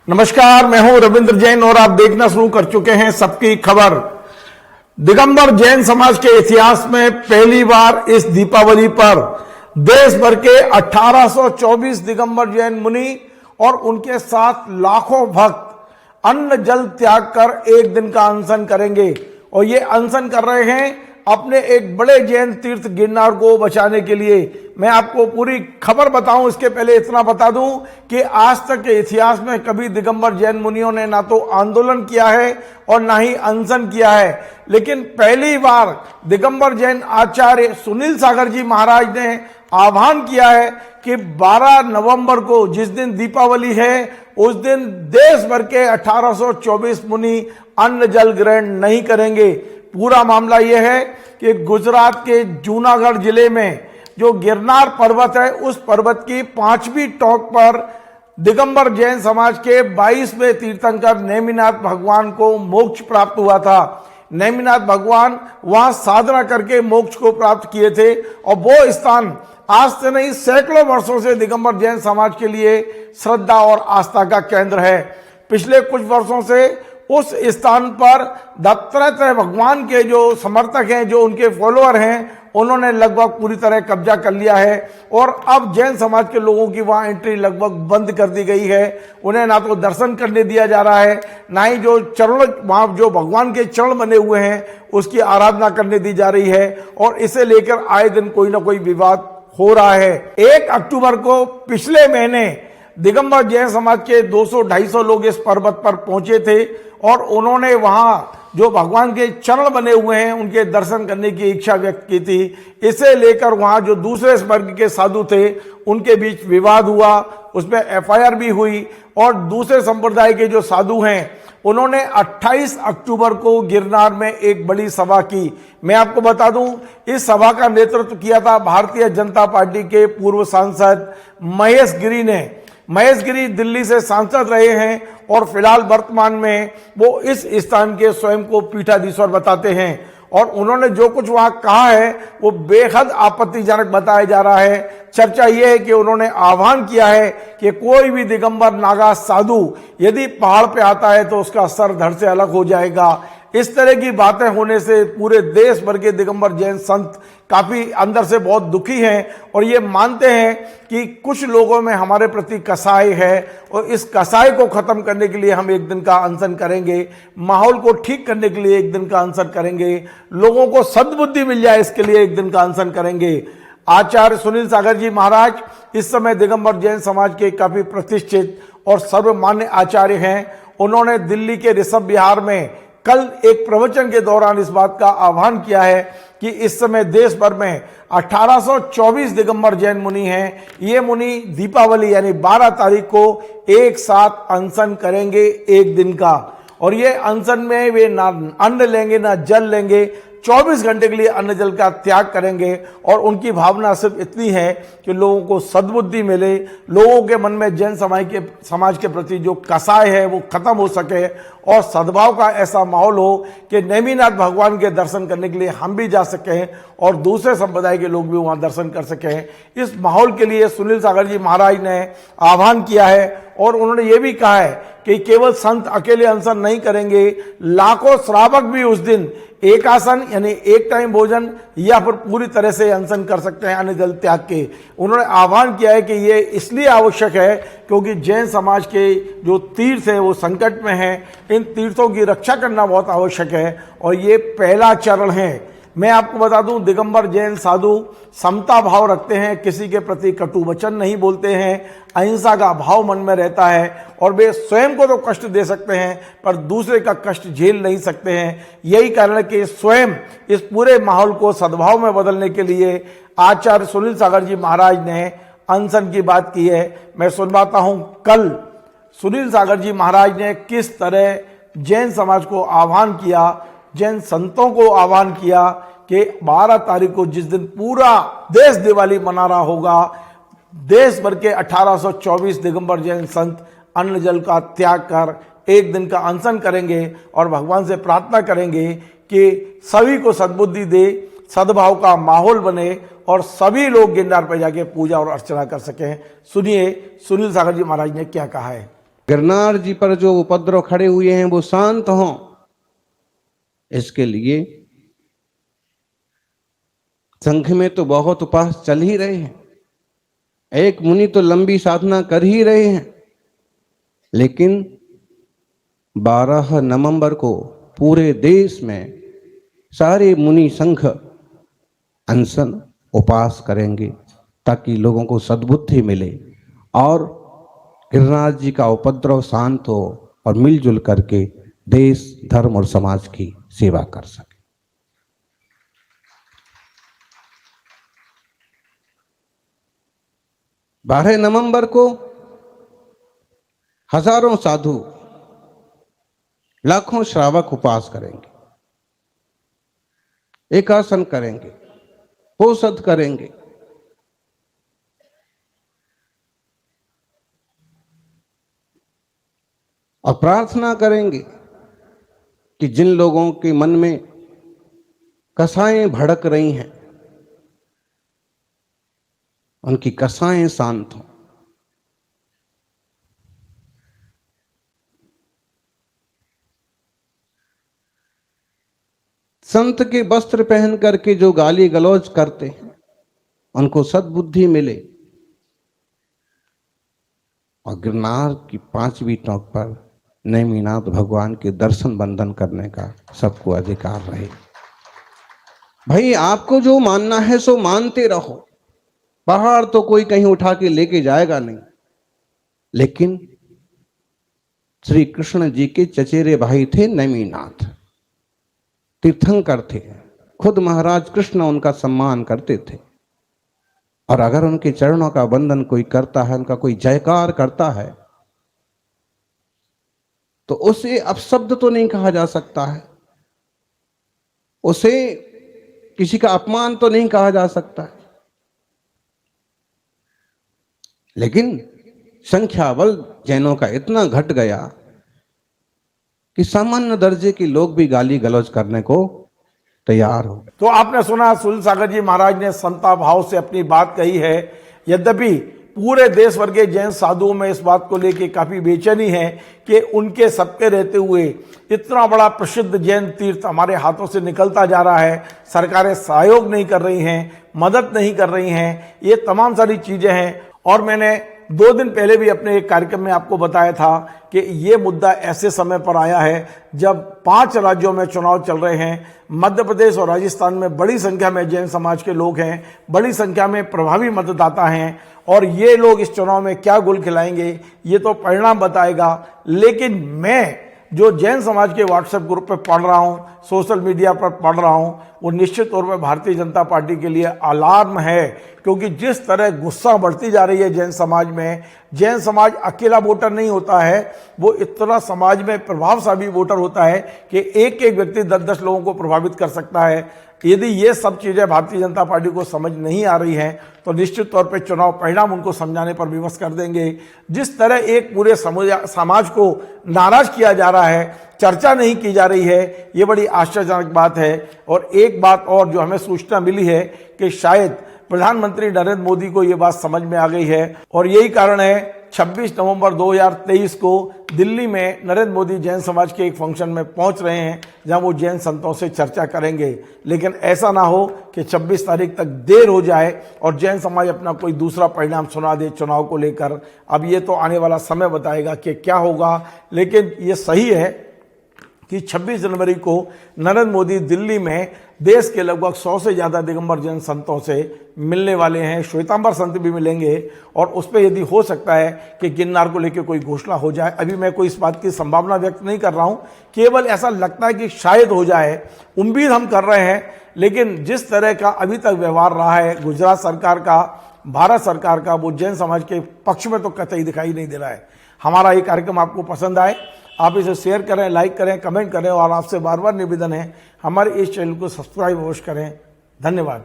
नमस्कार, मैं हूं रविंद्र जैन और आप देखना शुरू कर चुके हैं सबकी खबर। दिगंबर जैन समाज के इतिहास में पहली बार इस दीपावली पर देश भर के 1824 दिगंबर जैन मुनि और उनके साथ लाखों भक्त अन्न जल त्याग कर एक दिन का अनशन करेंगे। और ये अनशन कर रहे हैं अपने एक बड़े जैन तीर्थ गिरनार को बचाने के लिए। मैं आपको पूरी खबर बताऊं इसके पहले इतना बता दूं कि आज तक के इतिहास में कभी दिगंबर जैन मुनियों ने ना तो आंदोलन किया है और ना ही अनशन किया है, लेकिन पहली बार दिगंबर जैन आचार्य सुनील सागर जी महाराज ने आह्वान किया है कि 12 नवंबर को जिस दिन दीपावली है उस दिन देश भर के 1824 मुनि अन्न जल ग्रहण नहीं करेंगे। पूरा मामला यह है कि गुजरात के जूनागढ़ जिले में जो गिरनार पर्वत है उस पर्वत की 5वीं टॉप पर दिगंबर जैन समाज के 22वें तीर्थंकर नेमिनाथ भगवान को मोक्ष प्राप्त हुआ था। नेमिनाथ भगवान वहां साधना करके मोक्ष को प्राप्त किए थे और वो स्थान आज से नहीं सैकड़ों वर्षों से दिगंबर जैन समाज के लिए श्रद्धा और आस्था का केंद्र है। पिछले कुछ वर्षों से उस स्थान पर दत्तात्रेय भगवान के जो समर्थक हैं, जो उनके फॉलोअर हैं, उन्होंने लगभग पूरी तरह कब्जा कर लिया है और अब जैन समाज के लोगों की वहां एंट्री लगभग बंद कर दी गई है। उन्हें ना तो दर्शन करने दिया जा रहा है, ना ही जो चरण वहां जो भगवान के चरण बने हुए हैं उसकी आराधना करने दी जा रही है। और इसे लेकर आए दिन कोई ना कोई विवाद हो रहा है। 1 अक्टूबर को पिछले महीने दिगंबर जैन समाज के 200-250 लोग इस पर्वत पर पहुंचे थे और उन्होंने वहां जो भगवान के चरण बने हुए हैं उनके दर्शन करने की इच्छा व्यक्त की थी। इसे लेकर वहां जो दूसरे वर्ग के साधु थे उनके बीच विवाद हुआ, उसमें एफआईआर भी हुई और दूसरे संप्रदाय के जो साधु हैं उन्होंने 28 अक्टूबर को गिरनार में एक बड़ी सभा की। मैं आपको बता दूं, इस सभा का नेतृत्व किया था भारतीय जनता पार्टी के पूर्व सांसद महेश गिरी ने। महेश गिरी दिल्ली से सांसद रहे हैं और फिलहाल वर्तमान में वो इस स्थान के स्वयं को पीठाधीश्वर बताते हैं और उन्होंने जो कुछ वहां कहा है वो बेहद आपत्तिजनक बताया जा रहा है। चर्चा यह है कि उन्होंने आह्वान किया है कि कोई भी दिगंबर नागा साधु यदि पहाड़ पे आता है तो उसका सर धड़ से अलग हो जाएगा। इस तरह की बातें होने से पूरे देश भर के दिगंबर जैन संत काफी अंदर से बहुत दुखी हैं और ये मानते हैं कि कुछ लोगों में हमारे प्रति कसाई है और इस कसाई को खत्म करने के लिए हम एक दिन का अनशन करेंगे, माहौल को ठीक करने के लिए एक दिन का अनशन करेंगे, लोगों को सद्बुद्धि मिल जाए इसके लिए एक दिन का अनशन करेंगे। आचार्य सुनील सागर जी महाराज इस समय दिगंबर जैन समाज के काफी प्रतिष्ठित और सर्वमान्य आचार्य हैं। उन्होंने दिल्ली के ऋषभ विहार में कल एक प्रवचन के दौरान इस बात का आह्वान किया है कि इस समय देश भर में 1824 दिगंबर जैन मुनि हैं। ये मुनि दीपावली यानी 12 तारीख को एक साथ अनशन करेंगे एक दिन का और ये अनशन में वे ना अन्न लेंगे ना जल लेंगे, 24 घंटे के लिए अन्न जल का त्याग करेंगे और उनकी भावना सिर्फ इतनी है कि लोगों को सद्बुद्धि मिले, लोगों के मन में जैन समाज के प्रति जो कसाय है वो खत्म हो सके और सद्भाव का ऐसा माहौल हो कि नेमिनाथ भगवान के दर्शन करने के लिए हम भी जा सकें और दूसरे संप्रदाय के लोग भी वहां दर्शन कर सकें। इस माहौल के लिए सुनील सागर जी महाराज ने आह्वान किया है और उन्होंने ये भी कहा है कि केवल संत अकेले अनशन नहीं करेंगे, लाखों श्रावक भी उस दिन एक आसन यानी एक टाइम भोजन या फिर पूरी तरह से अनशन कर सकते हैं अन्न जल त्याग के। उन्होंने आह्वान किया है कि ये इसलिए आवश्यक है क्योंकि जैन समाज के जो तीर्थ है वो संकट में है, इन तीर्थों की रक्षा करना बहुत आवश्यक है और ये पहला चरण है। मैं आपको बता दूं, दिगंबर जैन साधु समता भाव रखते हैं, किसी के प्रति कटु वचन नहीं बोलते हैं, अहिंसा का भाव मन में रहता है और वे स्वयं को तो कष्ट दे सकते हैं पर दूसरे का कष्ट झेल नहीं सकते हैं। यही कारण है कि स्वयं इस पूरे माहौल को सद्भाव में बदलने के लिए आचार्य सुनील सागर जी महाराज ने अनशन की बात की है। मैं सुनवाता हूं कल सुनील सागर जी महाराज ने किस तरह जैन समाज को आह्वान किया, जैन संतों को आह्वान किया कि 12 तारीख को जिस दिन पूरा देश दिवाली मना रहा होगा, देश भर के 1824 दिगंबर जैन संत अन्न जल का त्याग कर एक दिन का अनशन करेंगे और भगवान से प्रार्थना करेंगे कि सभी को सद्बुद्धि दे, सद्भाव का माहौल बने और सभी लोग गिरनार पर जाके पूजा और अर्चना कर सकें। सुनिए सुनील सागर जी महाराज ने क्या कहा है। गिरनार जी पर जो उपद्रव खड़े हुए हैं वो शांत हों, इसके लिए संघ में तो बहुत उपास चल ही रहे हैं, एक मुनि तो लंबी साधना कर ही रहे हैं, लेकिन 12 नवंबर को पूरे देश में सारे मुनि संघ अनशन उपास करेंगे ताकि लोगों को सद्बुद्धि मिले और गिरिराज जी का उपद्रव शांत हो और मिलजुल करके देश, धर्म और समाज की सेवा कर सके। 12 नवंबर को हजारों साधु, लाखों श्रावक उपवास करेंगे, एकासन करेंगे, पोषद करेंगे। और प्रार्थना करेंगे कि जिन लोगों के मन में कसाएं भड़क रही हैं उनकी कसाएं शांत हों। संत के वस्त्र पहन करके जो गाली गलौज करते हैं उनको सद्बुद्धि मिले और गिरनार की 5वीं टोक पर नेमिनाथ भगवान के दर्शन बंदन करने का सबको अधिकार रहे। भाई आपको जो मानना है सो मानते रहो, पहाड़ तो कोई कहीं उठा के लेके जाएगा नहीं, लेकिन श्री कृष्ण जी के चचेरे भाई थे नेमिनाथ, तीर्थंकर थे, खुद महाराज कृष्ण उनका सम्मान करते थे और अगर उनके चरणों का वंदन कोई करता है, उनका कोई जयकार करता है तो उसे अपशब्द तो नहीं कहा जा सकता है, उसे किसी का अपमान तो नहीं कहा जा सकता है, लेकिन संख्या बल जैनों का इतना घट गया कि सामान्य दर्जे के लोग भी गाली गलौज करने को तैयार हो गए। तो आपने सुना सूरसागर जी महाराज ने संता भाव से अपनी बात कही है। यद्यपि पूरे देश भर के जैन साधुओं में इस बात को लेकर काफी बेचैनी है कि उनके सबके रहते हुए इतना बड़ा प्रसिद्ध जैन तीर्थ हमारे हाथों से निकलता जा रहा है, सरकारें सहयोग नहीं कर रही हैं, मदद नहीं कर रही हैं, ये तमाम सारी चीजें हैं। और मैंने 2 दिन पहले भी अपने एक कार्यक्रम में आपको बताया था कि ये मुद्दा ऐसे समय पर आया है जब 5 राज्यों में चुनाव चल रहे हैं। मध्य प्रदेश और राजस्थान में बड़ी संख्या में जैन समाज के लोग हैं, बड़ी संख्या में प्रभावी मतदाता हैं और ये लोग इस चुनाव में क्या गुल खिलाएंगे ये तो परिणाम बताएगा। लेकिन मैं जो जैन समाज के व्हाट्सएप ग्रुप पर पढ़ रहा हूँ, सोशल मीडिया पर पढ़ रहा हूँ, वो निश्चित तौर पर भारतीय जनता पार्टी के लिए अलार्म है, क्योंकि जिस तरह गुस्सा बढ़ती जा रही है जैन समाज में, जैन समाज अकेला वोटर नहीं होता है, वो इतना समाज में प्रभावशाली वोटर होता है कि एक एक व्यक्ति 10-10 लोगों को प्रभावित कर सकता है। यदि ये सब चीजें भारतीय जनता पार्टी को समझ नहीं आ रही हैं तो निश्चित तौर पर चुनाव परिणाम उनको समझाने पर विवश कर देंगे। जिस तरह एक पूरे समाज को नाराज किया जा रहा है, चर्चा नहीं की जा रही है, ये बड़ी आश्चर्यजनक बात है। और एक बात और जो हमें सूचना मिली है कि शायद प्रधानमंत्री नरेंद्र मोदी को ये बात समझ में आ गई है और यही कारण है 26 नवंबर 2023 को दिल्ली में नरेंद्र मोदी जैन समाज के एक फंक्शन में पहुंच रहे हैं जहां वो जैन संतों से चर्चा करेंगे। लेकिन ऐसा ना हो कि 26 तारीख तक देर हो जाए और जैन समाज अपना कोई दूसरा परिणाम सुना दे चुनाव को लेकर। अब ये तो आने वाला समय बताएगा कि क्या होगा, लेकिन ये सही है कि 26 जनवरी को नरेंद्र मोदी दिल्ली में देश के लगभग 100 से ज़्यादा दिगंबर जैन संतों से मिलने वाले हैं। श्वेतांबर संत भी मिलेंगे और उस पर यदि हो सकता है कि गिरनार को लेकर कोई घोषणा हो जाए। अभी मैं कोई इस बात की संभावना व्यक्त नहीं कर रहा हूं, केवल ऐसा लगता है कि शायद हो जाए, उम्मीद हम कर रहे हैं। लेकिन जिस तरह का अभी तक व्यवहार रहा है गुजरात सरकार का, भारत सरकार का, वो जैन समाज के पक्ष में तो कतई दिखाई नहीं दे रहा है। हमारा ये कार्यक्रम आपको पसंद आए, आप इसे शेयर करें, लाइक करें, कमेंट करें और आपसे बार बार निवेदन है हमारे इस चैनल को सब्सक्राइब अवश्य करें। धन्यवाद।